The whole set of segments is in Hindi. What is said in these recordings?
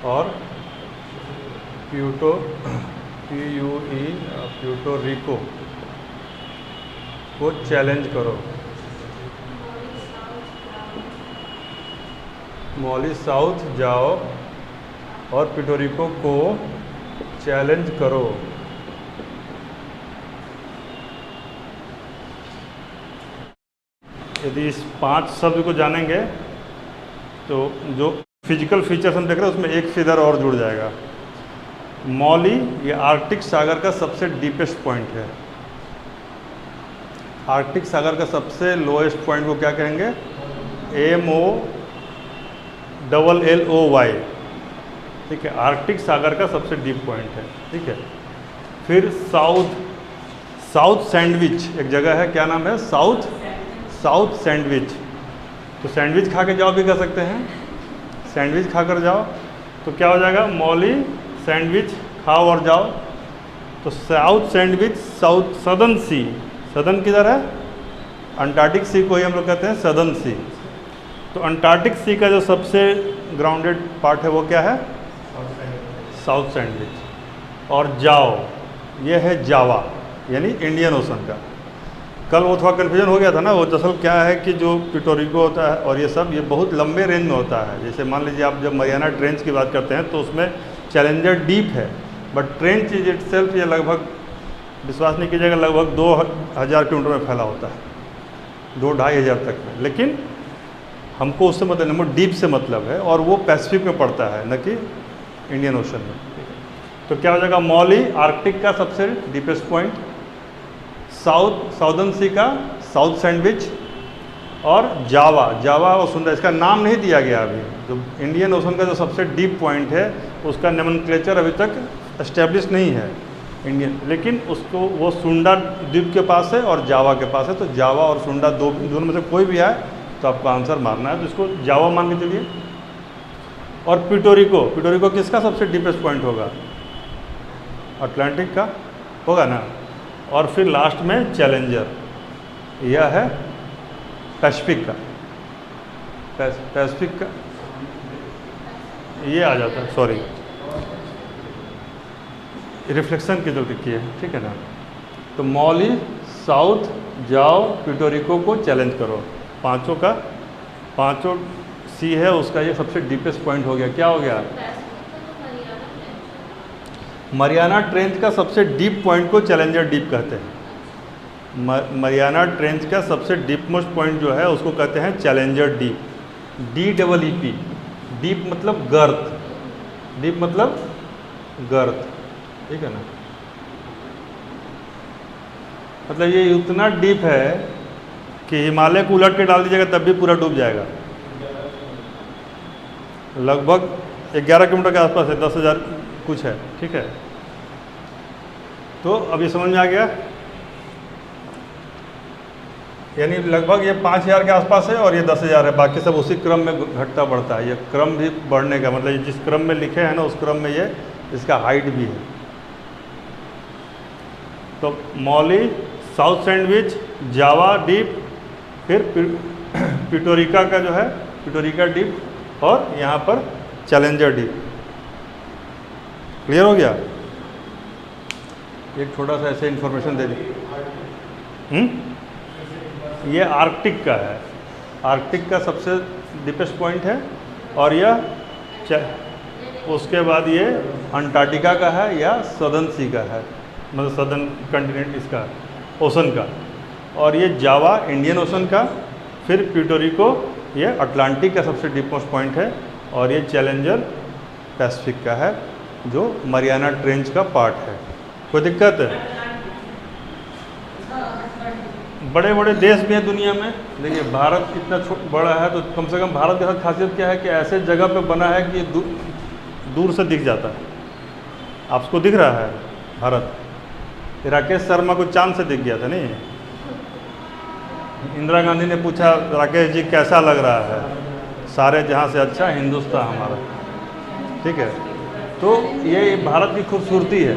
और प्यूटोरिको को चैलेंज करो। मॉली साउथ जाओ और प्यूटोरिको को चैलेंज करो। यदि इस 5 शब्द को जानेंगे तो जो फिजिकल फीचर्स हम देख रहे हैं उसमें एक फिगर और जुड़ जाएगा। मॉली ये आर्कटिक सागर का सबसे डीपेस्ट पॉइंट है। आर्कटिक सागर का सबसे लोएस्ट पॉइंट को क्या कहेंगे? MOLLOY। ठीक है, आर्कटिक सागर का सबसे डीप पॉइंट है। ठीक है, फिर साउथ सैंडविच एक जगह है, क्या नाम है? South sandwich. तो सैंडविच खा के जाओ भी कर सकते हैं, सैंडविच खा कर जाओ तो क्या हो जाएगा? मॉली सैंडविच खाओ और जाओ। तो साउथ सैंडविच, साउथ सदर्न सी। सदर्न किधर है? अंटार्कटिक सी को ही हम लोग कहते हैं सदर्न सी। तो अंटार्कटिक सी का जो सबसे ग्राउंडेड पार्ट है वो क्या है? South sandwich. और जाओ ये है जावा, यानी इंडियन ओशन का। कल वो थोड़ा कन्फ्यूजन हो गया था ना, वो दरअसल क्या है कि जो प्यूटोरिको होता है और ये सब ये बहुत लंबे रेंज में होता है। जैसे मान लीजिए आप जब मरियाना ट्रेंच की बात करते हैं तो उसमें चैलेंजर डीप है, बट ट्रेंच इज इटसेल्फ ये लगभग, विश्वास नहीं कीजिएगा, लगभग 2000 किलोमीटर में फैला होता है, 2-2500 तक में। लेकिन हमको उससे मतलब नहीं, डीप से मतलब है, और वो पैसिफिक में पड़ता है न कि इंडियन ओशन में। तो क्या हो जाएगा? मॉली आर्कटिक का सबसे डीपेस्ट पॉइंट, साउदर्न सी का साउथ सैंडविच, और जावा और सुंदर। इसका नाम नहीं दिया गया अभी। जो इंडियन ओशन का जो सबसे डीप पॉइंट है उसका नोमेनक्लेचर अभी तक एस्टेब्लिश नहीं है इंडियन, लेकिन उसको वो सुंडा द्वीप के पास है और जावा के पास है। तो जावा और सुंडा दोनों में से कोई भी आए तो आपको आंसर मारना है, तो इसको जावा मान के चलिए। और प्यूटोरिको किसका सबसे डीपेस्ट पॉइंट होगा? अटलांटिक का होगा ना। और फिर लास्ट में चैलेंजर, यह है पैसिफिक का। पैसिफिक का ये आ जाता है, सॉरी रिफ्लेक्शन की जरूरत की है, ठीक है ना। तो मॉली साउथ जाओ, प्यूटोरिको को चैलेंज करो। पांचों सी है उसका, ये सबसे डीपेस्ट पॉइंट हो गया। क्या हो गया? मरियाना ट्रेंच का सबसे डीप पॉइंट को चैलेंजर डीप कहते हैं। मरियाना ट्रेंच का सबसे डीप मोस्ट पॉइंट जो है उसको कहते हैं चैलेंजर डीप। DEEP। डीप मतलब गर्त, डीप मतलब गर्त, ठीक है ना। मतलब ये उतना डीप है कि हिमालय को उलट के डाल दीजिएगा तब भी पूरा डूब जाएगा। लगभग 11 किलोमीटर के आसपास है, 10,000 कुछ है, ठीक है। तो अभी समझ में आ गया, यानी लगभग ये 5000 के आसपास है और ये 10,000 है, बाकी सब उसी क्रम में घटता बढ़ता है। ये क्रम भी बढ़ने का मतलब जिस क्रम में लिखे हैं ना उस क्रम में ये इसका हाइट भी है। तो मॉली, साउथ सैंडविच, जावा डीप, फिर प्यूटोरिका का जो है प्यूटोरिका डीप, और यहाँ पर चैलेंजर डीप। क्लियर हो गया? एक छोटा सा ऐसे इन्फॉर्मेशन दे दी। ये आर्कटिक का है, आर्कटिक का सबसे डीपेस्ट पॉइंट है। और यह उसके बाद ये अंटार्कटिका का है या सदर्न सी का है, मतलब सदर्न कंटिनेंट इसका ओशन का। और ये जावा इंडियन ओशन का, फिर प्यूटोरिको ये अटलांटिक का सबसे डीप मोस्ट पॉइंट है, और ये चैलेंजर पैसिफिक का है जो मरियाना ट्रेंच का पार्ट है। कोई दिक्कत है? बड़े बड़े देश भी हैं दुनिया में। देखिए भारत इतना बड़ा है तो कम से कम भारत के साथ खासियत क्या है कि ऐसे जगह पे बना है कि दूर से दिख जाता है। आपको दिख रहा है भारत? राकेश शर्मा को चांद से दिख गया था नहीं? इंदिरा गांधी ने पूछा राकेश जी कैसा लग रहा है? सारे जहाँ से अच्छा हिंदुस्तान हमारा, ठीक है। तो ये भारत की खूबसूरती है।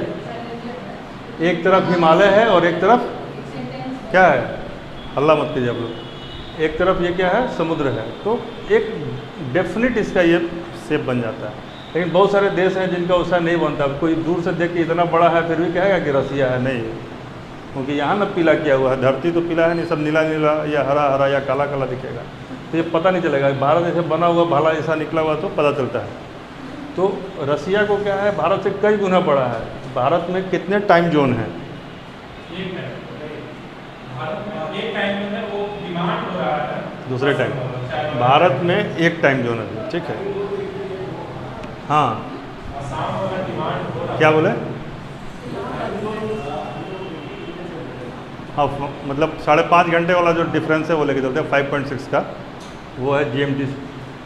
एक तरफ हिमालय है और एक तरफ क्या है? अल्लाह मत कीजिए आप लोग। एक तरफ ये क्या है? समुद्र है। तो एक डेफिनेट इसका ये शेप बन जाता है। लेकिन बहुत सारे देश हैं जिनका उसका नहीं बनता। कोई दूर से देख के इतना बड़ा है फिर भी कहेगा कि रसिया है, नहीं, क्योंकि यहाँ ना पीला किया हुआ है, धरती तो पीला है नहीं, सब नीला नीला या हरा हरा या काला काला दिखेगा, तो ये पता नहीं चलेगा। भारत जैसे बना हुआ भाला जैसा निकला हुआ तो पता चलता है। तो रसिया को क्या है, भारत से कई गुना बड़ा है। भारत में कितने टाइम जोन हैं? दूसरे टाइम, भारत में एक टाइम जोन है, ठीक है। हाँ, क्या बोले? हाँ, मतलब 5.5 घंटे वाला जो डिफरेंस है वो लेके चलते हैं, 5.6 का वो है GMT।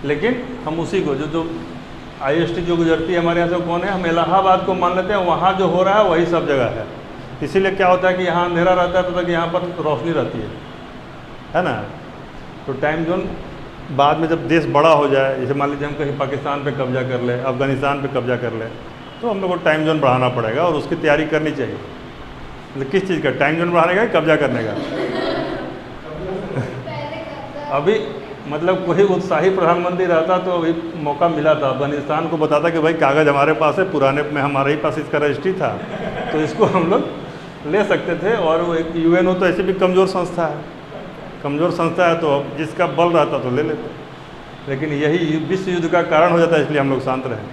लेकिन हम उसी को जो IST जो गुजरती है हमारे यहाँ से, कौन है, हम इलाहाबाद को मान लेते हैं, वहाँ जो हो रहा है वही सब जगह है। इसीलिए क्या होता है कि यहाँ अंधेरा रहता है तब तक यहाँ पर रोशनी रहती है ना। तो टाइम जोन बाद में जब देश बड़ा हो जाए, जैसे मान लीजिए हम कहीं पाकिस्तान पे कब्जा कर ले, अफ़गानिस्तान पे कब्जा कर ले, तो हम लोग को टाइम जोन बढ़ाना पड़ेगा और उसकी तैयारी करनी चाहिए। मतलब किस चीज़ का, टाइम जोन बढ़ाने का, कब्जा करने का? अभी मतलब कोई उत्साही प्रधानमंत्री रहता तो अभी मौका मिला था, अफ़गानिस्तान को बताता कि भाई कागज़ हमारे पास है, पुराने में हमारे ही पास इसका रजिस्ट्री था, तो इसको हम लोग ले सकते थे। और वो एक UNO तो ऐसे भी कमज़ोर संस्था है, कमज़ोर संस्था है, तो जिसका बल रहता तो ले लेते। लेकिन यही विश्व युद्ध का कारण हो जाता है, इसलिए हम लोग शांत रहे।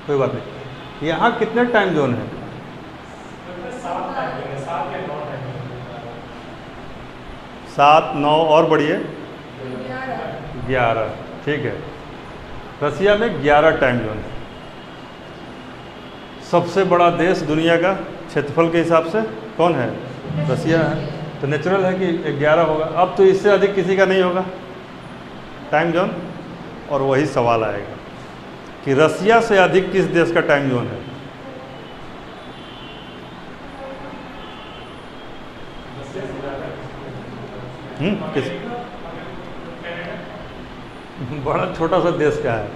कोई बात नहीं। यहाँ कितने टाइम जोन है? 7, 9 और बढ़िए 11, ठीक है। रसिया में 11 टाइम जोन है। सबसे बड़ा देश दुनिया का क्षेत्रफल के हिसाब से कौन है? रसिया है। तो नेचुरल है कि 11 होगा। अब तो इससे अधिक किसी का नहीं होगा टाइम जोन। और वही सवाल आएगा कि रसिया से अधिक किस देश का टाइम जोन है? किस? बड़ा छोटा सा देश का है,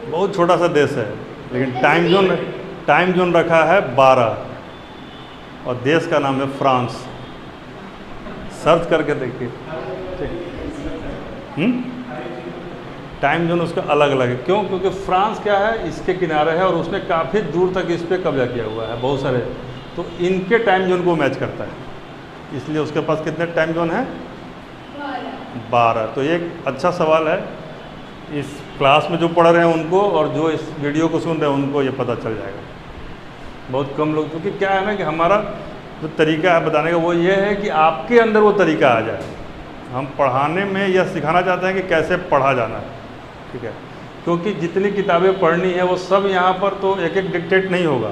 बहुत छोटा सा देश है, लेकिन टाइम जोन रखा है 12 और देश का नाम है फ्रांस। सर्च करके देखिए, टाइम जोन उसका अलग अलग है। क्यों? क्योंकि फ्रांस क्या है, इसके किनारे है और उसने काफ़ी दूर तक इस पर कब्जा किया हुआ है, बहुत सारे, तो इनके टाइम जोन को मैच करता है, इसलिए उसके पास कितने टाइम जोन है? 12। तो ये एक अच्छा सवाल है, इस क्लास में जो पढ़ रहे हैं उनको और जो इस वीडियो को सुन रहे हैं उनको ये पता चल जाएगा। बहुत कम लोग, क्योंकि क्या है ना कि हमारा जो तरीका है बताने का वो ये है कि आपके अंदर वो तरीका आ जाए। हम पढ़ाने में यह सिखाना चाहते हैं कि कैसे पढ़ा जाना है, ठीक है। क्योंकि जितनी किताबें पढ़नी है वो सब यहाँ पर तो एक एक डिक्टेट नहीं होगा,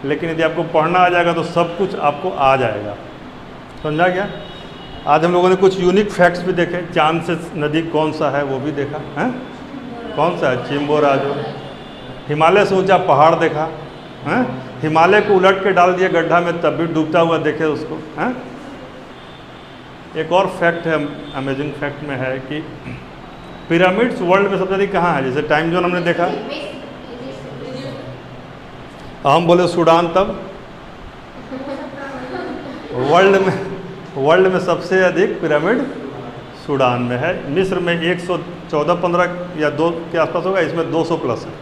लेकिन यदि आपको पढ़ना आ जाएगा तो सब कुछ आपको आ जाएगा। समझा क्या? आज हम लोगों ने कुछ यूनिक फैक्ट्स भी देखे। चांद से नदी कौन सा है वो भी देखा है, कौन सा है? चिम्बोराजो। हिमालय से ऊंचा पहाड़ देखा है, हिमालय को उलट के डाल दिया गड्ढा में तब भी डूबता हुआ देखे उसको है। एक और फैक्ट है, अमेजिंग फैक्ट में है कि पिरामिड्स वर्ल्ड में सबसे अधिक कहाँ है? जैसे टाइम जोन हमने देखा, हम बोले सूडान, तब वर्ल्ड में सबसे अधिक पिरामिड सूडान में है। मिस्र में 114-15 या 2 के आसपास होगा, इसमें 200 प्लस है,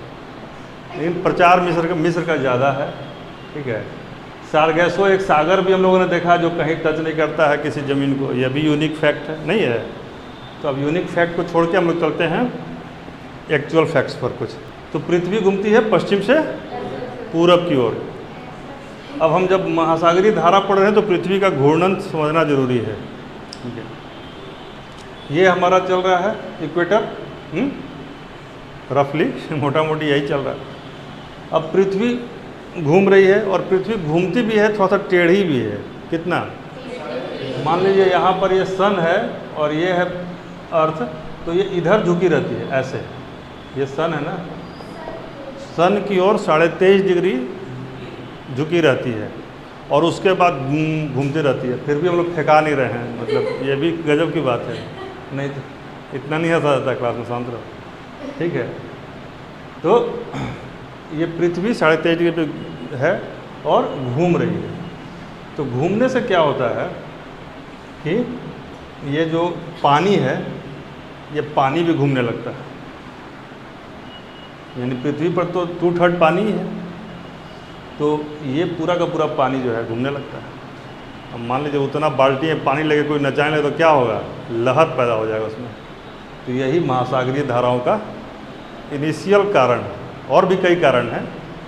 लेकिन प्रचार मिस्र का ज़्यादा है, ठीक है। सारगैसो एक सागर भी हम लोगों ने देखा जो कहीं टच नहीं करता है किसी ज़मीन को, यह भी यूनिक फैक्ट है, नहीं है? तो अब यूनिक फैक्ट को छोड़ के हम लोग चलते हैं एक्चुअल फैक्ट्स पर कुछ। तो पृथ्वी घूमती है पश्चिम से पूरब की ओर। अब हम जब महासागरीय धारा पढ़ रहे हैं तो पृथ्वी का घूर्णन समझना जरूरी है, ठीक है। ये हमारा चल रहा है इक्वेटर, रफली मोटा मोटी यही चल रहा है। अब पृथ्वी घूम रही है और पृथ्वी घूमती भी है, थोड़ा सा टेढ़ी भी है। कितना? मान लीजिए यहाँ पर ये सन है और ये है अर्थ, तो ये इधर झुकी रहती है ऐसे, ये सन है ना, सन की ओर 23.5 डिग्री झुकी रहती है और उसके बाद घूमती रहती है। फिर भी हम लोग फेंका नहीं रहे हैं, मतलब ये भी गजब की बात है। नहीं तो इतना नहीं हंसा जाता क्लास में, शांत रहो, ठीक है। तो ये पृथ्वी 23.5 डिग्री पे है और घूम रही है। तो घूमने से क्या होता है कि ये जो पानी है, ये पानी भी घूमने लगता है। यानी पृथ्वी पर तो 2/3 पानी ही है, तो ये पूरा का पूरा पानी जो है घूमने लगता है। अब मान लीजिए उतना बाल्टी में पानी लगे कोई नचाने लगे तो क्या होगा, लहर पैदा हो जाएगा उसमें। तो यही महासागरीय धाराओं का इनिशियल कारण है। और भी कई कारण हैं,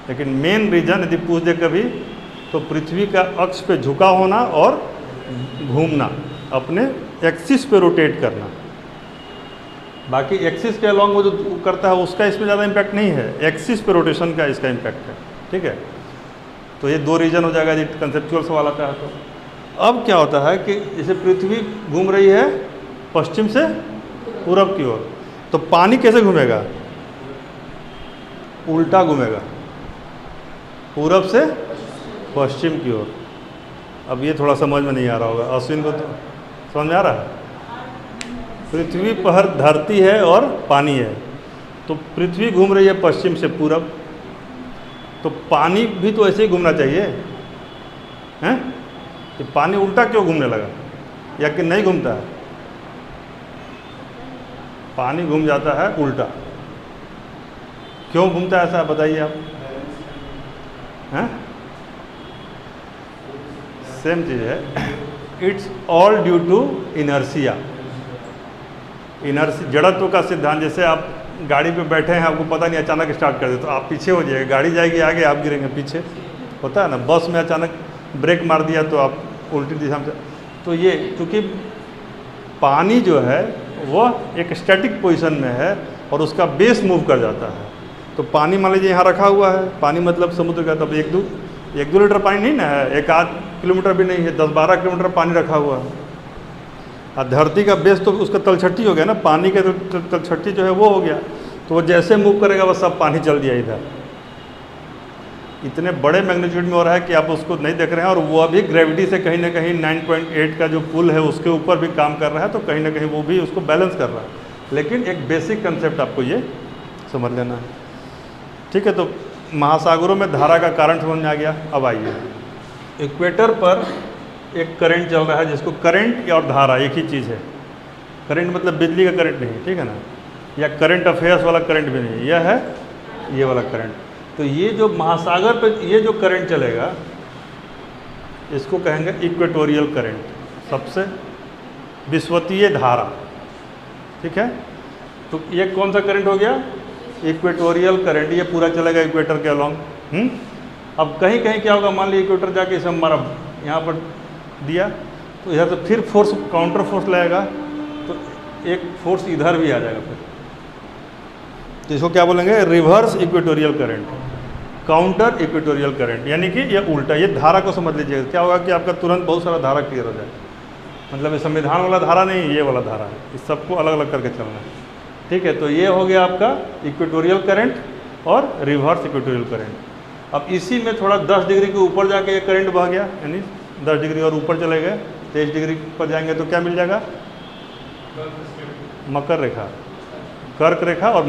लेकिन मेन रीजन यदि पूछ दे कभी तो पृथ्वी का अक्ष पे झुका होना और घूमना, अपने एक्सिस पे रोटेट करना। बाकी एक्सिस के अलॉन्ग वो जो करता है उसका इसमें ज़्यादा इम्पैक्ट नहीं है, एक्सिस पे रोटेशन का इसका इम्पैक्ट है। ठीक है, तो ये 2 रीजन हो जाएगा यदि कंसेप्चुअल सवाल आता है। तो अब क्या होता है कि जैसे पृथ्वी घूम रही है पश्चिम से पूरब की ओर, तो पानी कैसे घूमेगा, उल्टा घूमेगा, पूरब से पश्चिम की ओर। अब ये थोड़ा समझ में नहीं आ रहा होगा, अश्विन को तो समझ में आ रहा है। पृथ्वी पर धरती है और पानी है, तो पृथ्वी घूम रही है पश्चिम से पूरब, तो पानी भी तो ऐसे ही घूमना चाहिए हैं। कि पानी उल्टा क्यों घूमने लगा, या कि नहीं घूमता है, पानी घूम जाता है उल्टा। क्यों घूमता है ऐसा बताइए आप हैं। सेम चीज़ है, it's all due to inertia. इनर्सी जड़त्व का सिद्धांत। जैसे आप गाड़ी पे बैठे हैं, आपको पता नहीं, अचानक स्टार्ट कर दे तो आप पीछे हो जाएगा, गाड़ी जाएगी आगे, आप गिरेंगे पीछे, होता है ना। बस में अचानक ब्रेक मार दिया तो आप उल्टी दिशा में। तो ये चूँकि पानी जो है वह एक स्टैटिक पोजीशन में है और उसका बेस मूव कर जाता है। तो पानी मान लीजिए यहाँ रखा हुआ है, पानी मतलब समुद्र का, तब 1-2 लीटर पानी नहीं ना है, 1-8 किलोमीटर भी नहीं है, 10-12 किलोमीटर पानी रखा हुआ है। और धरती का बेस तो उसका तलछटी हो गया ना, पानी के तलछटी जो है वो हो गया, तो वो जैसे मूव करेगा वह सब पानी चल दिया इधर। इतने बड़े मैग्नीट्यूड में हो रहा है कि आप उसको नहीं देख रहे हैं, और वो अभी ग्रेविटी से कहीं ना कहीं 9.8 का जो पुल है उसके ऊपर भी काम कर रहा है, तो कहीं ना कहीं वो भी उसको बैलेंस कर रहा है। लेकिन एक बेसिक कंसेप्ट आपको ये समझ लेना है। ठीक है, तो महासागरों में धारा का कारण समझ में आ गया। अब आइए, इक्वेटर पर एक करंट चल रहा है, जिसको करंट और धारा एक ही चीज़ है। करंट मतलब बिजली का करंट नहीं, ठीक है ना, या करंट अफेयर्स वाला करंट भी नहीं, यह है ये वाला करंट। तो ये जो महासागर पे ये जो करंट चलेगा इसको कहेंगे इक्वेटोरियल करंट, सबसे विषुवतीय धारा। ठीक है, तो ये कौन सा करंट हो गया, इक्वेटोरियल करंट। ये पूरा चलेगा इक्वेटर के अलॉन्ग। अब कहीं कहीं क्या होगा, मान लीजिए इक्वेटर जाके इसे हमारा यहाँ पर दिया, तो इधर से फिर फोर्स, काउंटर फोर्स लगेगा, तो एक फोर्स इधर भी आ जाएगा फिर। तो इसको क्या बोलेंगे, reverse equatorial current, counter equatorial current. यानी कि ये उल्टा, ये धारा को समझ लीजिएगा। क्या होगा कि आपका तुरंत बहुत सारा धारा क्लियर हो जाएगा। मतलब ये संविधान वाला धारा नहीं, ये वाला धारा है, इस सबको अलग अलग करके चलना है। ठीक है, तो ये हो गया आपका इक्वेटोरियल करंट और रिवर्स इक्वेटोरियल करंट। अब इसी में थोड़ा 10 डिग्री के ऊपर जाके ये करंट बह गया, यानी 10 डिग्री और ऊपर चले गए, 23 डिग्री पर जाएंगे तो क्या मिल जाएगा, मकर रेखा, कर्क रेखा और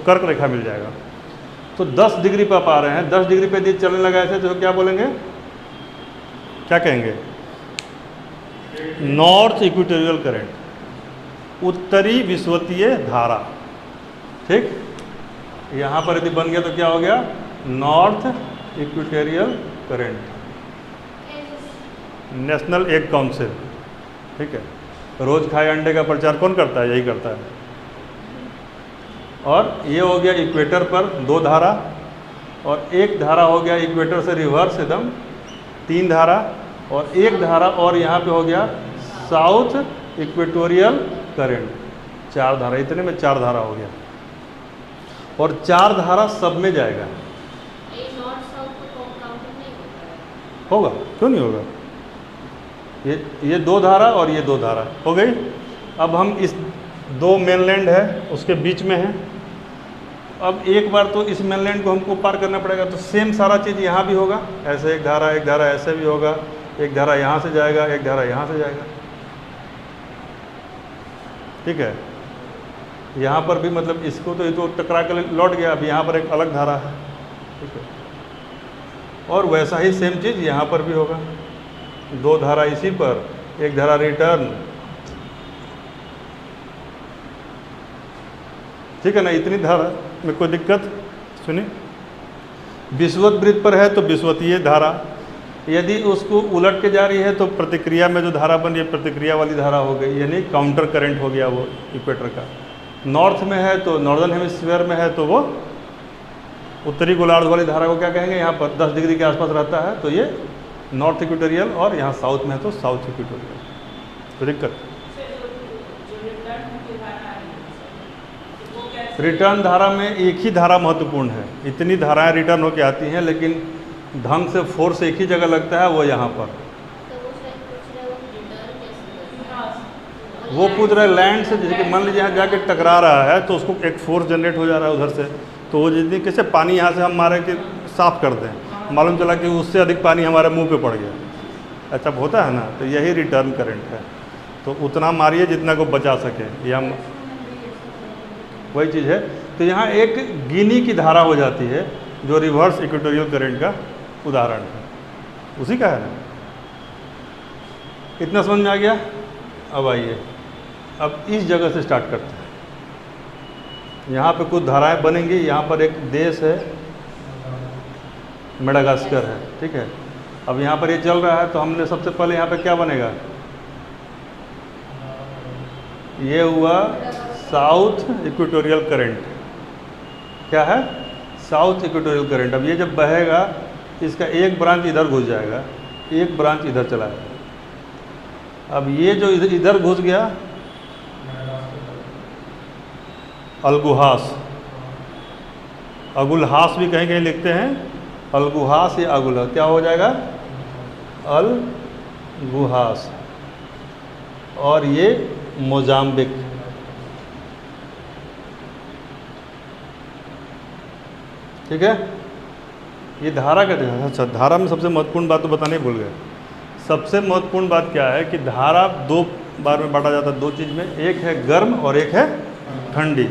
कर्क रेखा मिल जाएगा। तो 10 डिग्री पर आप आ रहे हैं, 10 डिग्री पे यदि चलने लगा ऐसे, तो क्या बोलेंगे, क्या कहेंगे, नॉर्थ इक्वेटोरियल करंट, उत्तरी विषुवतीय धारा। ठीक, यहाँ पर यदि बन गया तो क्या हो गया, north equatorial current, national egg council. ठीक है, रोज खाए अंडे का प्रचार कौन करता है, यही करता है। और ये हो गया इक्वेटर पर 2 धारा, और एक धारा हो गया इक्वेटर से रिवर्स एकदम 3 धारा, और एक धारा और यहाँ पे हो गया साउथ इक्वेटोरियल करंट, 4 धारा। इतने में 4 धारा हो गया, और 4 धारा सब में जाएगा। होगा, क्यों नहीं होगा। ये 2 धारा और ये 2 धारा हो गई। अब हम इस 2 मेनलैंड है उसके बीच में है। अब एक बार तो इस मेनलैंड को हमको पार करना पड़ेगा, तो सेम सारा चीज़ यहाँ भी होगा। ऐसे एक धारा ऐसे भी होगा, एक धारा यहाँ से जाएगा, एक धारा यहाँ से जाएगा। ठीक है, यहाँ पर भी मतलब इसको तो ये तो टकरा कर लौट गया, अब यहाँ पर एक अलग धारा है। ठीक है, और वैसा ही सेम चीज़ यहाँ पर भी होगा, 2 धारा इसी पर, एक धारा रिटर्न। ठीक है ना, इतनी धारा में कोई दिक्कत सुनिए, विषुवत वृत्त पर है तो विषुवतीय धारा, यदि उसको उलट के जा रही है तो प्रतिक्रिया में जो धारा बनी है प्रतिक्रिया वाली धारा हो गई, यानी काउंटर करंट हो गया वो इक्वेटर का। नॉर्थ में है तो नॉर्दर्न हेमिस्फीयर में है तो वो उत्तरी गोलार्ध वाली धारा को क्या कहेंगे, यहाँ पर 10 डिग्री के आसपास रहता है तो ये नॉर्थ इक्वेटोरियल, और यहाँ साउथ में है तो साउथ इक्वेटोरियल। तो दिक्कत रिटर्न धारा में एक ही धारा महत्वपूर्ण है, इतनी धाराएं रिटर्न होकर आती हैं लेकिन ढंग से फोर्स एक ही जगह लगता है, वो यहाँ पर। वो पूछ रहा है लैंड से, जैसे कि मान लीजिए यहाँ जाके टकरा रहा है तो उसको एक फोर्स जनरेट हो जा रहा है उधर से, तो वो जितनी कैसे पानी यहाँ से हम मारे कि साफ कर दें, मालूम चला कि उससे अधिक पानी हमारे मुंह पे पड़ गया, ऐसा होता है ना। तो यही रिटर्न करंट है, तो उतना मारिए जितना को बचा सके, या वही चीज़ है। तो यहाँ एक गिनी की धारा हो जाती है जो रिवर्स इक्वेटोरियल करंट का उदाहरण है, उसी का है ना। इतना समझ में आ गया। अब आइए, अब इस जगह से स्टार्ट करते हैं। यहाँ पे कुछ धाराएं बनेंगी, यहाँ पर एक देश है मेडागास्कर है, ठीक है। अब यहाँ पर ये चल रहा है तो हमने सबसे पहले यहाँ पे क्या बनेगा, ये हुआ साउथ इक्वेटोरियल करंट। क्या है, साउथ इक्वेटोरियल करंट। अब ये जब बहेगा इसका एक ब्रांच इधर घुस जाएगा, एक ब्रांच इधर चला जाएगा। अब ये जो इधर घुस गया अल्गुहास, अगुलहास भी कहीं कहीं लिखते हैं, अल्गुहास या अगुल, क्या हो जाएगा अल्गुहास। और ये मोजाम्बिक, ठीक है। ये धारा का, अच्छा धारा में सबसे महत्वपूर्ण बात तो बताने भूल गए। सबसे महत्वपूर्ण बात क्या है कि धारा दो बार में बांटा जाता है, दो चीज़ में, एक है गर्म और एक है ठंडी।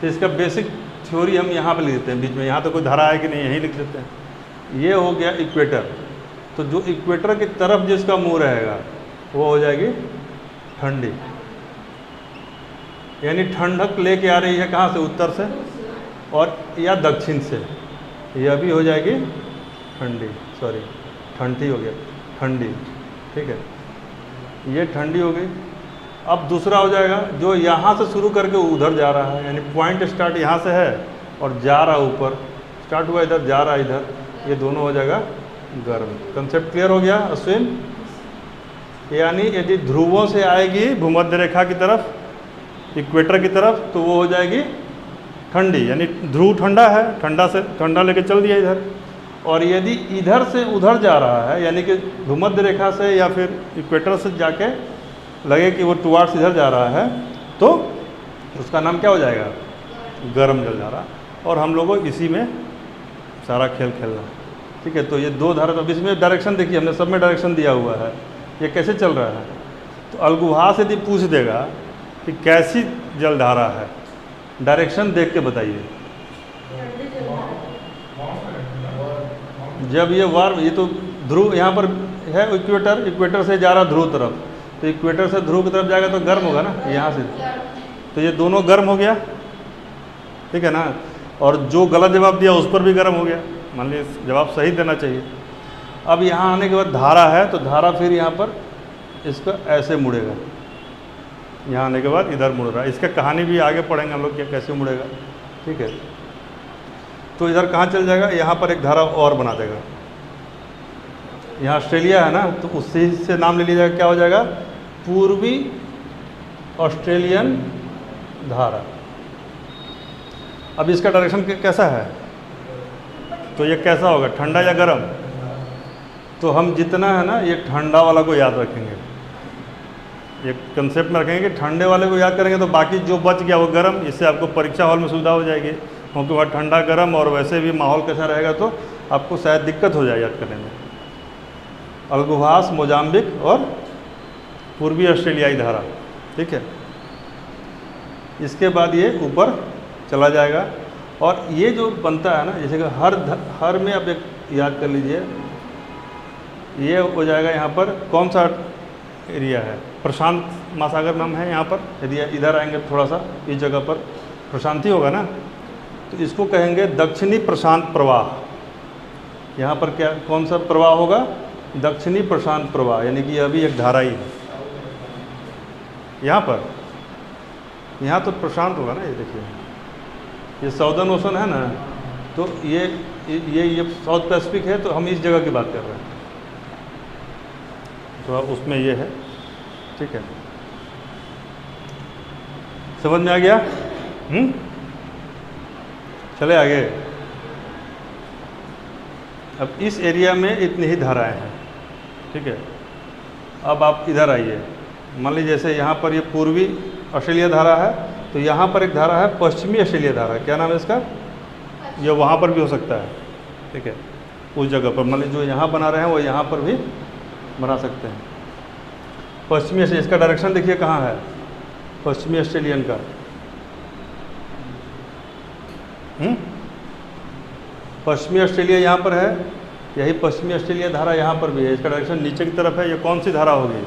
तो इसका बेसिक थ्योरी हम यहाँ पे लिख देते हैं बीच में, यहाँ तो कोई धारा है कि नहीं, यहीं लिख देते हैं। ये हो गया इक्वेटर, तो जो इक्वेटर की तरफ जिसका मुंह रहेगा वो हो जाएगी ठंडी, यानी ठंडक लेके आ रही है कहाँ से, उत्तर से और या दक्षिण से, यह भी हो जाएगी ठंडी, सॉरी ठंडी हो गया, ठंडी, ठीक है। ये ठंडी हो गई। अब दूसरा हो जाएगा जो यहाँ से शुरू करके उधर जा रहा है, यानी पॉइंट स्टार्ट यहाँ से है और जा रहा ऊपर, स्टार्ट हुआ इधर जा रहा इधर, ये दोनों हो जाएगा गर्म। कंसेप्ट क्लियर हो गया अश्विन। यानी यदि ध्रुवों से आएगी भूमध्य रेखा की तरफ, इक्वेटर की तरफ, तो वो हो जाएगी ठंडी, यानी ध्रुव ठंडा है, ठंडा से ठंडा लेके चल दिया इधर। और यदि इधर से उधर जा रहा है, यानी कि भूमध्य रेखा से या फिर इक्वेटर से जाके लगे कि वो टुवार्ड्स इधर जा रहा है, तो उसका नाम क्या हो जाएगा, गर्म जल जा रहा। और हम लोगों को इसी में सारा खेल खेलना, ठीक है। तो ये दो धारा, तो इसमें डायरेक्शन देखिए, हमने सब में डायरेक्शन दिया हुआ है, ये कैसे चल रहा है। तो अल्गुहास यदि पूछ देगा कि कैसी जलधारा है, डायरेक्शन देख के बताइए। जब ये वार्म, ये तो ध्रुव यहाँ पर है, इक्वेटर, इक्वेटर से जा रहा ध्रुव तरफ, तो इक्वेटर से ध्रुव की तरफ जाएगा तो गर्म होगा ना, यहाँ से, तो ये दोनों गर्म हो गया, ठीक है ना। और जो गलत जवाब दिया उस पर भी गर्म हो गया, मान लीजिए जवाब सही देना चाहिए। अब यहाँ आने के बाद धारा है, तो धारा फिर यहाँ पर इसका ऐसे मुड़ेगा, यहाँ आने के बाद इधर मुड़ रहा है। इसका कहानी भी आगे पढ़ेंगे हम लोग, क्या कैसे मुड़ेगा, ठीक है। तो इधर कहाँ चल जाएगा, यहाँ पर एक धारा और बना देगा। यहाँ ऑस्ट्रेलिया है ना, तो उसी से नाम ले लिया जाएगा, क्या हो जाएगा, पूर्वी ऑस्ट्रेलियन धारा। अब इसका डायरेक्शन कैसा है, तो ये कैसा होगा, ठंडा या गर्म। तो हम जितना है ना ये ठंडा वाला को याद रखेंगे, ये कंसेप्ट में रखेंगे कि ठंडे वाले को याद करेंगे तो बाकी जो बच गया वो गर्म। इससे आपको परीक्षा हॉल में सुविधा हो जाएगी, क्योंकि वह ठंडा गर्म और वैसे भी माहौल कैसा रहेगा तो आपको शायद दिक्कत हो जाए याद करने में। अल्गुहास, मोजाम्बिक और पूर्वी ऑस्ट्रेलियाई धारा, ठीक है। इसके बाद ये ऊपर चला जाएगा और ये जो बनता है ना, जैसे कि हर में आप एक याद कर लीजिए, ये हो जाएगा यहाँ पर कौन सा एरिया है, प्रशांत महासागर नाम है यहाँ पर। यदि इधर आएंगे थोड़ा सा, इस जगह पर प्रशांति होगा ना, तो इसको कहेंगे दक्षिणी प्रशांत प्रवाह। यहाँ पर क्या कौन सा प्रवाह होगा? दक्षिणी प्रशांत प्रवाह, यानी कि अभी एक धारा ही है। यहाँ पर यहाँ तो प्रशांत होगा ना, ये देखिए ये साउदर्न ओशन है ना, तो ये साउथ पैसिफिक है, तो हम इस जगह की बात कर रहे हैं, तो उसमें ये है। ठीक है, समझ में आ गया? चले आगे। अब इस एरिया में इतनी ही धाराएं हैं। ठीक है, अब आप इधर आइए। मान लीजिए जैसे यहाँ पर ये पूर्वी ऑस्ट्रेलिया धारा है, तो यहाँ पर एक धारा है पश्चिमी ऑस्ट्रेलिया धारा। क्या नाम है इसका? ये वहाँ पर भी हो सकता है। ठीक है, उस जगह पर मान लीजिए जो यहाँ बना रहे हैं वो यहाँ पर भी बना सकते हैं। पश्चिमी ऑस्ट्रेलिया, इसका डायरेक्शन देखिए कहाँ है, पश्चिमी ऑस्ट्रेलियन का। पश्चिमी ऑस्ट्रेलिया यहाँ पर है, यही पश्चिमी ऑस्ट्रेलिया धारा यहाँ पर भी है। इसका डायरेक्शन नीचे की तरफ है। ये कौन सी धारा होगी?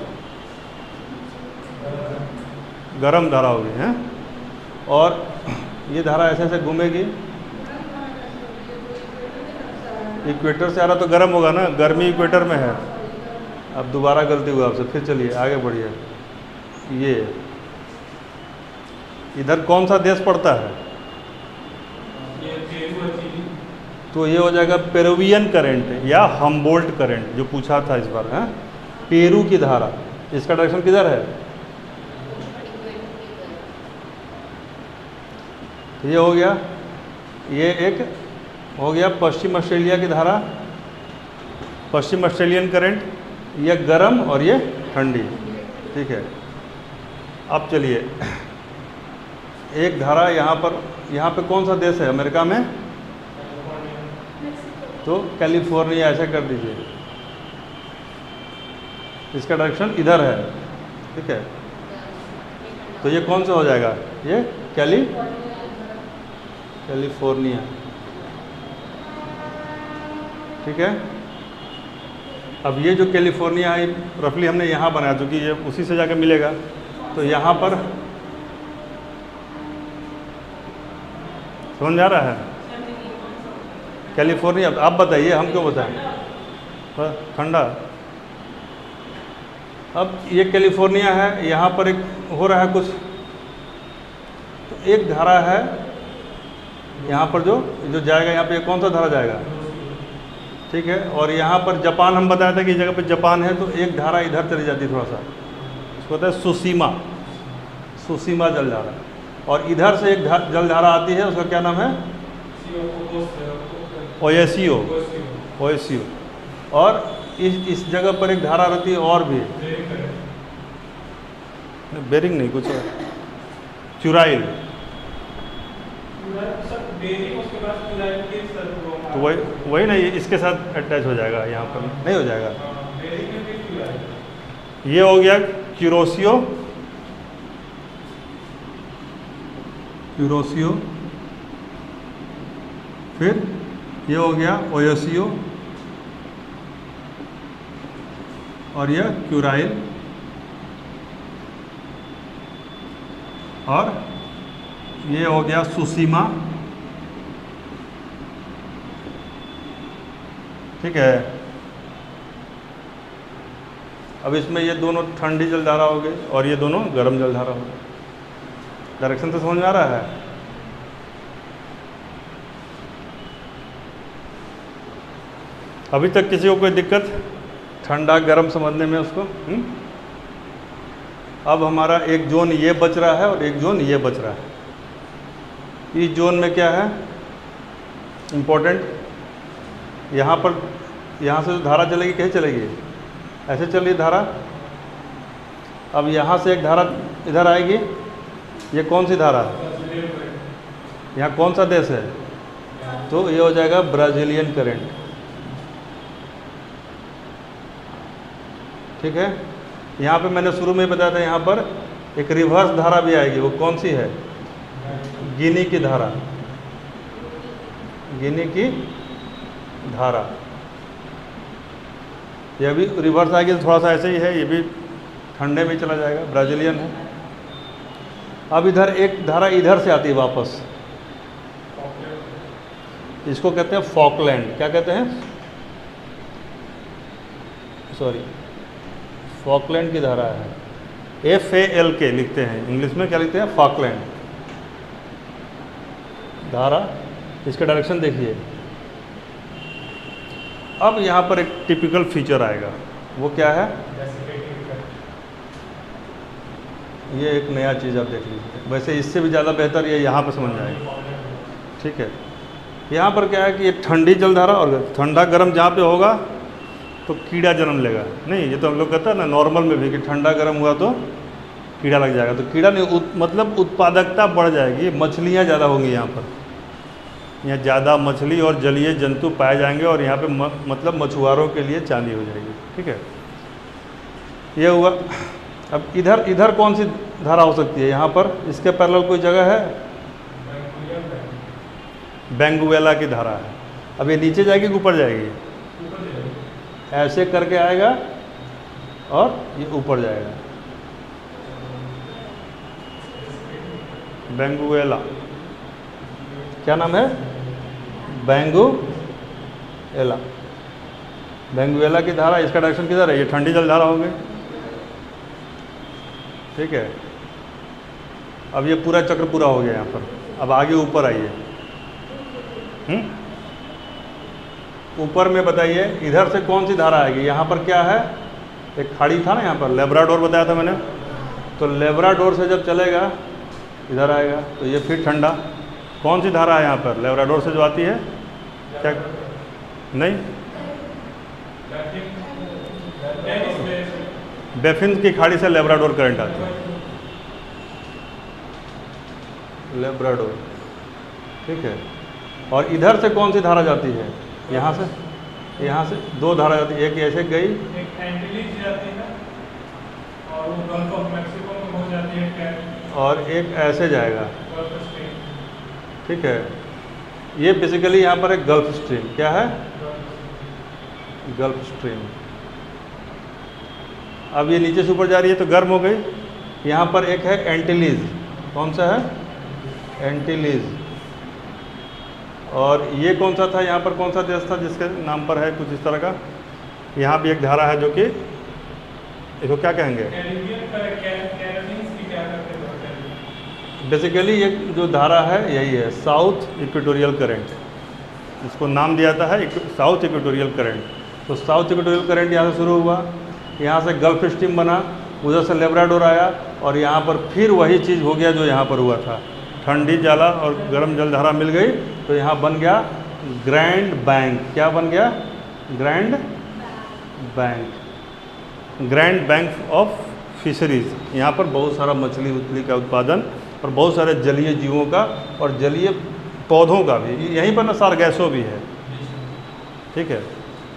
गर्म धारा होगी, हैं? और ये धारा ऐसे ऐसे घूमेगी, इक्वेटर से आ रहा तो गर्म होगा ना, गर्मी इक्वेटर में है। अब दोबारा गलती हुआ आपसे, फिर चलिए आगे बढ़िए। ये इधर कौन सा देश पड़ता है? तो ये हो जाएगा पेरुवियन करंट या हम्बोल्ट करंट, जो पूछा था इस बार है। पेरू की धारा, इसका डायरेक्शन किधर है? तो ये हो गया, ये एक हो गया पश्चिम ऑस्ट्रेलिया की धारा, पश्चिम ऑस्ट्रेलियन करंट। ये गर्म और ये ठंडी। ठीक है, अब चलिए एक धारा यहाँ पे कौन सा देश है अमेरिका में? तो कैलिफोर्निया, ऐसा कर दीजिए। इसका डायरेक्शन इधर है। ठीक है, तो ये कौन सा हो जाएगा? ये कैलिफोर्निया। ठीक है, अब ये जो कैलिफोर्निया है रफली हमने यहाँ बनाया, क्योंकि ये उसी से जाकर मिलेगा। तो यहाँ पर समझ आ रहा है कैलिफोर्निया। आप बताइए, हम क्यों बताएं? ठंडा। अब ये कैलिफोर्निया है, यहाँ पर एक हो रहा है कुछ, तो एक धारा है यहाँ पर जो जाएगा, यहाँ पे कौन सा धारा जाएगा? ठीक है, और यहाँ पर जापान हम बताया था कि इस जगह पे जापान है, तो एक धारा इधर चली जाती है थोड़ा सा, उसको कहते हैं सुसीमा जलधारा। और इधर से एक जलधारा आती है, उसका क्या नाम है? ओएसियो। और इस जगह पर एक धारा रहती है और भी, बेरिंग नहीं, कुछ चुराइल। तो वही ना, ये इसके साथ अटैच हो जाएगा, यहाँ पर नहीं हो जाएगा। ये हो गया क्यूरोसियो, फिर ये हो गया ओएसियो, और यह क्यूराइल, और ये हो गया सुसीमा। ठीक है, अब इसमें ये दोनों ठंडी जलधारा हो गई और ये दोनों गर्म जलधारा हो गई। डायरेक्शन तो समझ में आ रहा है? अभी तक किसी को कोई दिक्कत ठंडा गर्म समझने में उसको? अब हमारा एक जोन ये बच रहा है और एक जोन ये बच रहा है। इस जोन में क्या है इम्पोर्टेंट? यहाँ से जो धारा चलेगी कैसे चलेगी? ऐसे चल रही धारा। अब यहाँ से एक धारा इधर आएगी, ये कौन सी धारा है? यहाँ कौन सा देश है? तो ये हो जाएगा ब्राज़ीलियन करंट। ठीक है, यहाँ पे मैंने शुरू में बताया था, यहाँ पर एक रिवर्स धारा भी आएगी। वो कौन सी है? गिनी की धारा। गिनी की धारा ये भी रिवर्स आएगी, तो थोड़ा सा ऐसे ही है, ये भी ठंडे में चला जाएगा, ब्राज़ीलियन है। अब इधर एक धारा इधर से आती है वापस, इसको कहते हैं फॉकलैंड। क्या कहते हैं? सॉरी, फॉकलैंड की धारा है, FALK लिखते हैं इंग्लिश में। क्या लिखते हैं? फॉकलैंड धारा। इसका डायरेक्शन देखिए। अब यहाँ पर एक टिपिकल फीचर आएगा, वो क्या है? ये एक नया चीज़ आप देख लीजिए। वैसे इससे भी ज़्यादा बेहतर ये यहाँ पर समझ जाएगा। ठीक है, यहाँ पर क्या है कि ये ठंडी जलधारा और ठंडा गर्म जहाँ पे होगा तो कीड़ा जन्म लेगा। नहीं, ये तो हम लोग कहते हैं ना नॉर्मल में भी कि ठंडा गर्म हुआ तो कीड़ा लग जाएगा। तो कीड़ा नहीं, मतलब उत्पादकता बढ़ जाएगी, मछलियाँ ज़्यादा होंगी यहाँ पर। यहाँ ज़्यादा मछली और जलीय जंतु पाए जाएंगे और यहाँ पे मतलब मछुआरों के लिए चांदी हो जाएगी। ठीक है, ये हुआ। अब इधर कौन सी धारा हो सकती है? यहाँ पर इसके पैरेलल कोई जगह है? बेंगुएला की धारा है। अब ये नीचे जाएगी कि ऊपर जाएगी? ऐसे करके आएगा और ये ऊपर जाएगा। बेंगुएला, क्या नाम है? बेंगुएला। बेंगुएला की धारा, इसका डायरेक्शन किधर है? ये ठंडी जल धारा हो गई। ठीक है, अब ये पूरा चक्र पूरा हो गया यहाँ पर। अब आगे ऊपर आइए। ऊपर में बताइए इधर से कौन सी धारा आएगी? यहाँ पर क्या है? एक खाड़ी था ना यहाँ पर, लेब्राडोर बताया था मैंने। तो लेब्राडोर से जब चलेगा इधर आएगा तो ये फिर ठंडा। कौन सी धारा है यहाँ पर लेब्राडोर से जो आती है? क्या? नहीं, बेफिन की खाड़ी से लेब्राडोर करंट आती है। लेब्राडोर, ठीक है। और इधर से कौन सी धारा जाती है? यहाँ से दो धारा जाती है। एक ऐसे गई, एक एंटीलीज जाती है और वो गल्फ ऑफ मैक्सिको में हो जाती है, और एक ऐसे जाएगा। ठीक है, ये बेसिकली यहाँ पर एक गल्फ स्ट्रीम। क्या है? Gulf stream. अब ये नीचे से ऊपर जा रही है तो गर्म हो गई। यहाँ पर एक है एंटीलीज। कौन सा है? एंटीलीज। और ये कौन सा था? यहाँ पर कौन सा देश था जिसके नाम पर है कुछ इस तरह का? यहाँ भी एक धारा है जो कि इसको क्या कहेंगे? बेसिकली ये जो धारा है यही है, साउथ इक्वेटोरियल करंट। इसको नाम दिया जाता है साउथ इक्वेटोरियल करंट। तो साउथ इक्वेटोरियल करंट यहाँ से शुरू हुआ, यहाँ से गल्फ स्ट्रीम बना, उधर से लेब्राडोर आया और यहाँ पर फिर वही चीज़ हो गया जो यहाँ पर हुआ था। ठंडी जाला और गर्म जलधारा मिल गई तो यहाँ बन गया ग्रैंड बैंक। क्या बन गया? Grand bank. Grand bank of fisheries. यहाँ पर बहुत सारा मछली उछली का उत्पादन और बहुत सारे जलीय जीवों का और जलीय पौधों का भी। यहीं पर ना सारगैसो भी है। ठीक है,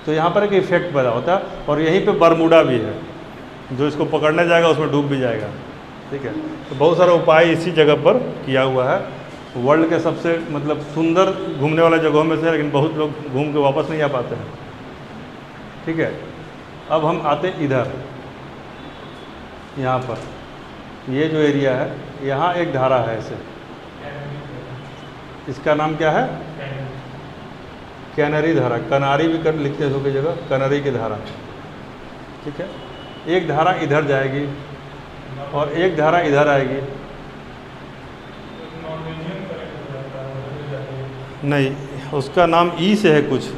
तो यहाँ पर एक इफेक्ट पैदा होता है और यहीं पे बरमूडा भी है, जो इसको पकड़ने जाएगा उसमें डूब भी जाएगा। ठीक है, तो बहुत सारा उपाय इसी जगह पर किया हुआ है। वर्ल्ड के सबसे मतलब सुंदर घूमने वाले जगहों में से, लेकिन बहुत लोग घूम के वापस नहीं आ पाते हैं। ठीक है, अब हम आते इधर, यहाँ पर ये जो एरिया है, यहाँ एक धारा है ऐसे। इसका नाम क्या है? कैनरी धारा। कनारी भी कर लिखते हैं इसकी जगह, कनारी की धारा। ठीक है, एक धारा इधर जाएगी और एक धारा इधर आएगी। नहीं, उसका नाम ई से है कुछ,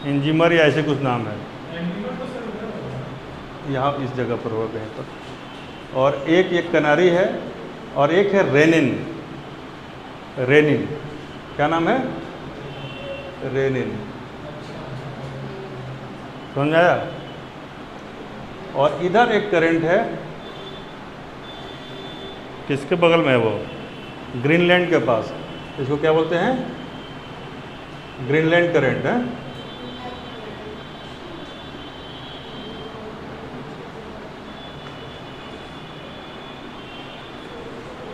इंजीमर या ऐसे कुछ नाम है। यहाँ इस जगह पर होगा कहीं पर। और एक कनारी है और एक है रेनिन। रेनिन, क्या नाम है? रेनिन। समझ आया? और इधर एक करंट है, किसके बगल में है वो? ग्रीनलैंड के पास। इसको क्या बोलते हैं? ग्रीनलैंड करंट है।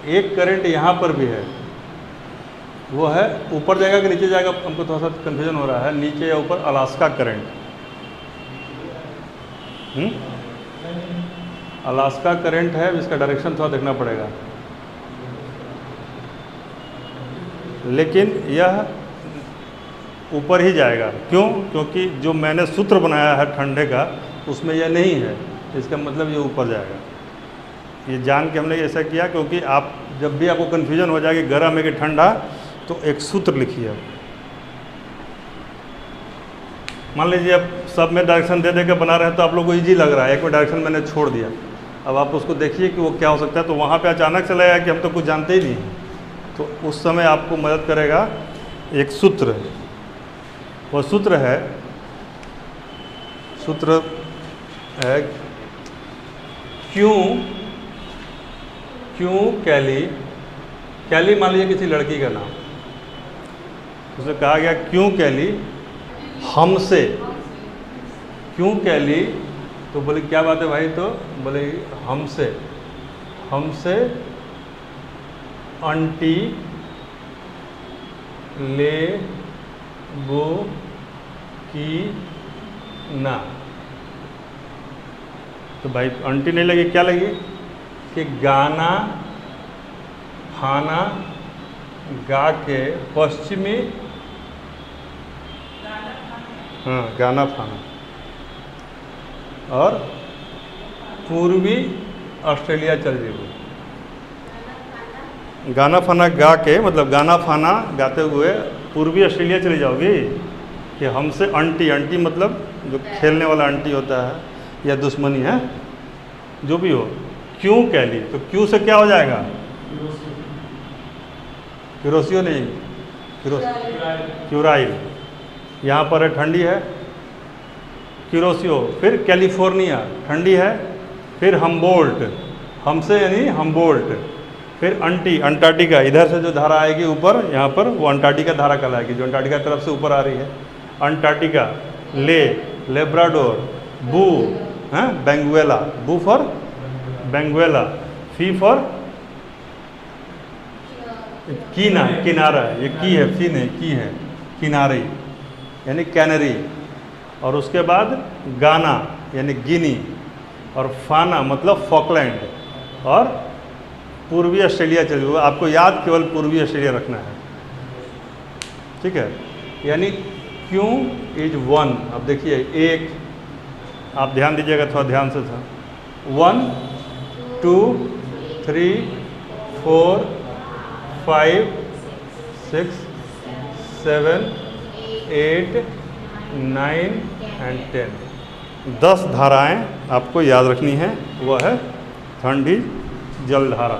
एक करंट यहाँ पर भी है, वो है ऊपर जाएगा कि नीचे जाएगा, हमको थोड़ा सा कन्फ्यूजन हो रहा है। नीचे या ऊपर? Alaska current. अलास्का करंट है, इसका डायरेक्शन थोड़ा देखना पड़ेगा। लेकिन यह ऊपर ही जाएगा। क्यों? क्योंकि जो मैंने सूत्र बनाया है ठंडे का उसमें यह नहीं है, इसका मतलब ये ऊपर जाएगा। ये जान के हमने ऐसा किया क्योंकि आप जब भी आपको कन्फ्यूजन हो जाए कि गर्म है कि ठंडा, तो एक सूत्र लिखिए। मान लीजिए अब सब में डायरेक्शन दे के बना रहे हैं तो आप लोग को ईजी लग रहा है, एक में डायरेक्शन मैंने छोड़ दिया, अब आप उसको देखिए कि वो क्या हो सकता है। तो वहाँ पे अचानक से लगेगा कि हम तो कुछ जानते ही नहीं, तो उस समय आपको मदद करेगा एक सूत्र। वो सूत्र है क्यों कैली मान लीजिए किसी लड़की का नाम, उसे कहा गया क्यों कैली हमसे। क्यों कैली, तो बोले क्या बात है भाई, तो बोले हमसे आंटी ले वो की ना। तो भाई आंटी नहीं लगी, क्या लगी कि गाना फाना गा के पश्चिमी, हाँ गाना फाना, और पूर्वी ऑस्ट्रेलिया चल जाएगी। गाना फाना गा के मतलब गाना फाना गाते हुए पूर्वी ऑस्ट्रेलिया चली जाओगी। कि हमसे आंटी मतलब जो खेलने वाला आंटी होता है या दुश्मनी है, जो भी हो। क्यों कैली, तो क्यों से क्या हो जाएगा, क्यूरोसियो नहीं, क्यूराइल। यहाँ पर है ठंडी है, क्यूरोसियो। फिर कैलिफोर्निया ठंडी है, फिर हम्बोल्ट, हमसे यानी हम्बोल्ट। फिर अंटार्कटिका, इधर से जो धारा आएगी ऊपर यहाँ पर वो अंटार्कटिका धारा कहलाएगी, जो अंटार्कटिका तरफ से ऊपर आ रही है। अंटार्कटिका, लेब्राडोर, बू, बेंगुएला, बू फॉर बेंगुएला, फी फॉर किनारा, ये की है, फी नहीं की है, किनारी यानी कैनरी। और उसके बाद गाना यानी गिनी, और फाना मतलब फॉकलैंड, और पूर्वी ऑस्ट्रेलिया चली हुआ। आपको याद केवल पूर्वी ऑस्ट्रेलिया रखना है, ठीक है। यानी क्यों इज वन। अब देखिए एक, आप ध्यान दीजिएगा थोड़ा ध्यान से था। 1 2 3 4 5 6 7 8 9 एंड 10। 10 धाराएं आपको याद रखनी है, वह है ठंडी जलधारा।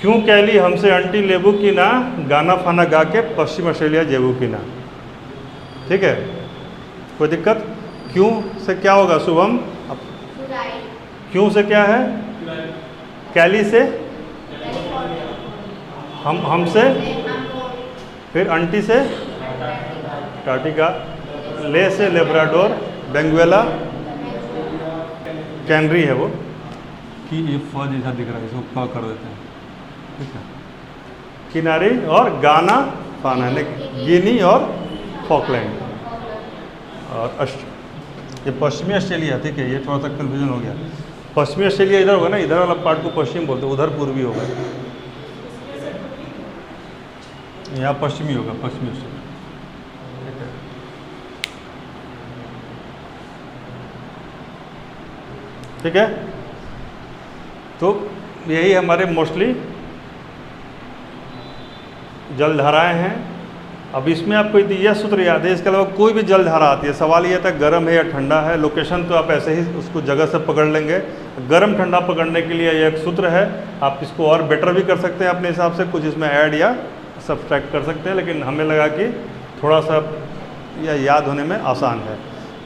क्यों कैली हमसे आंटी लेबू की ना, गाना फाना गा के पश्चिम ऑस्ट्रेलिया जेबू की ना। ठीक है, कोई दिक्कत? क्यों से क्या होगा शुभम? क्यों से क्या है? कैली से हमसे, फिर आंटी से अंटार्कटिका, ले से लेब्राडोर, बेंगुएला, कैनरी है वो, कि ये फ जैसा दिख रहा है, इसको क कर देते हैं, ठीक है। किनारे और गाना फाना, गिनी और फॉकलैंड। और ये पश्चिमी ऑस्ट्रेलिया, ठीक है, ये थोड़ा सा कन्फ्यूजन हो गया। पश्चिमी ऑस्ट्रेलिया इधर होगा ना, इधर वाला पार्ट को पश्चिम बोलते हैं, उधर पूर्वी होगा, यहाँ पश्चिमी होगा, पश्चिमी ऑस्ट्रेलिया, ठीक है। ठीक है, तो यही हमारे मोस्टली जलधाराएं हैं। अब इसमें आपको यदि यह सूत्र याद है, इसके अलावा कोई भी जलधारा आती है, सवाल यह था गर्म है या ठंडा है, लोकेशन तो आप ऐसे ही उसको जगह से पकड़ लेंगे। गर्म ठंडा पकड़ने के लिए यह एक सूत्र है, आप इसको और बेटर भी कर सकते हैं अपने हिसाब से, कुछ इसमें ऐड या सब्सट्रैक्ट कर सकते हैं, लेकिन हमें लगा कि थोड़ा सा यह याद होने में आसान है।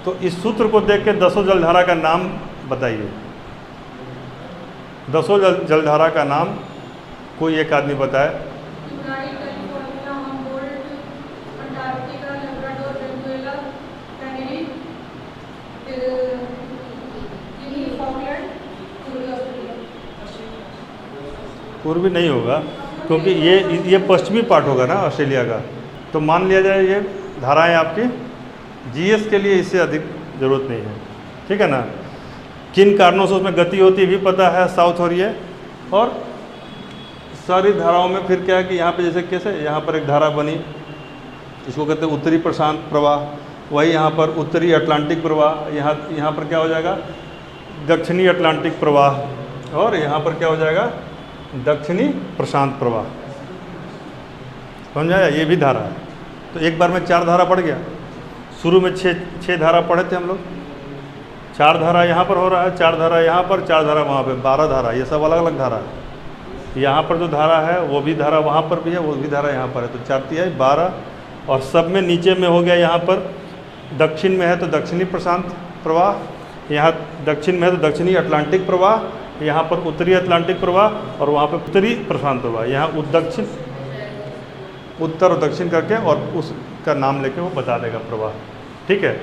तो इस सूत्र को देख के 10 जलधारा का नाम बताइए। 10 जलधारा का नाम कोई एक आदमी बताए। पूर्वी नहीं होगा, क्योंकि ये पश्चिमी पार्ट होगा ना ऑस्ट्रेलिया का। तो मान लिया जाए ये धाराएं आपकी जीएस के लिए इससे अधिक ज़रूरत नहीं है, ठीक है ना। किन कारणों से उसमें गति होती है भी पता है, साउथ हो रही है। और सारी धाराओं में फिर क्या है कि यहाँ पे जैसे कैसे यहाँ पर एक धारा बनी, इसको कहते हैं उत्तरी प्रशांत प्रवाह। वही यहाँ पर उत्तरी अटलांटिक प्रवाह, यहाँ पर क्या हो जाएगा दक्षिणी अटलांटिक प्रवाह, और यहाँ पर क्या हो जाएगा दक्षिणी प्रशांत प्रवाह। समझ आया? ये भी धारा है। तो एक बार में 4 धारा पड़ गया। शुरू में 6 धारा पढ़े थे हम लोग। 4 धारा यहाँ पर हो रहा है, 4 धारा यहाँ पर, 4 धारा वहाँ पे, 12 धारा। ये सब अलग अलग धारा है। यहाँ पर जो धारा है वो भी धारा वहाँ पर भी है, वो भी धारा यहाँ पर है। तो 4 तिहाई 12, और सब में नीचे में हो गया यहाँ पर दक्षिण में है तो दक्षिणी प्रशांत प्रवाह, यहाँ दक्षिण में है तो दक्षिणी अटलांटिक प्रवाह, यहाँ पर उत्तरी अटलांटिक प्रवाह, और वहाँ पर उत्तरी प्रशांत प्रवाह। यहाँ दक्षिण, उत्तर और दक्षिण करके और उसका नाम लेके वो बता देगा प्रवाह। ठीक है।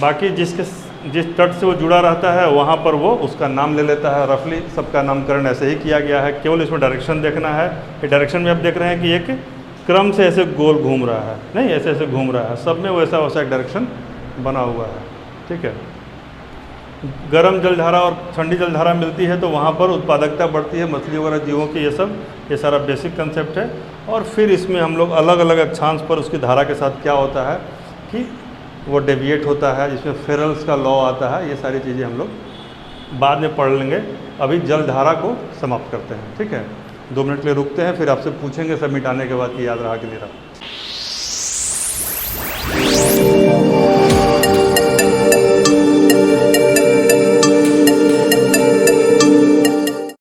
बाकी जिस तट से वो जुड़ा रहता है वहाँ पर वो उसका नाम ले लेता है। रफली सबका नामकरण ऐसे ही किया गया है, केवल इसमें डायरेक्शन देखना है। ये डायरेक्शन में आप देख रहे हैं कि एक क्रम से ऐसे गोल घूम रहा है, नहीं ऐसे ऐसे घूम रहा है, सब में वैसा वैसा एक डायरेक्शन बना हुआ है। ठीक है। गर्म जलधारा और ठंडी जलधारा मिलती है तो वहाँ पर उत्पादकता बढ़ती है मछली वगैरह जीवों की। ये सारा बेसिक कंसेप्ट है। और फिर इसमें हम लोग अलग अलग अक्षांश पर उसकी धारा के साथ क्या होता है कि वो डेविएट होता है, जिसमें फेरल्स का लॉ आता है। ये सारी चीज़ें हम लोग बाद में पढ़ लेंगे। अभी जलधारा को समाप्त करते हैं। ठीक है। 2 मिनट के लिए रुकते हैं, फिर आपसे पूछेंगे सब मिटाने के बाद कि याद रहा कि नहीं रहा।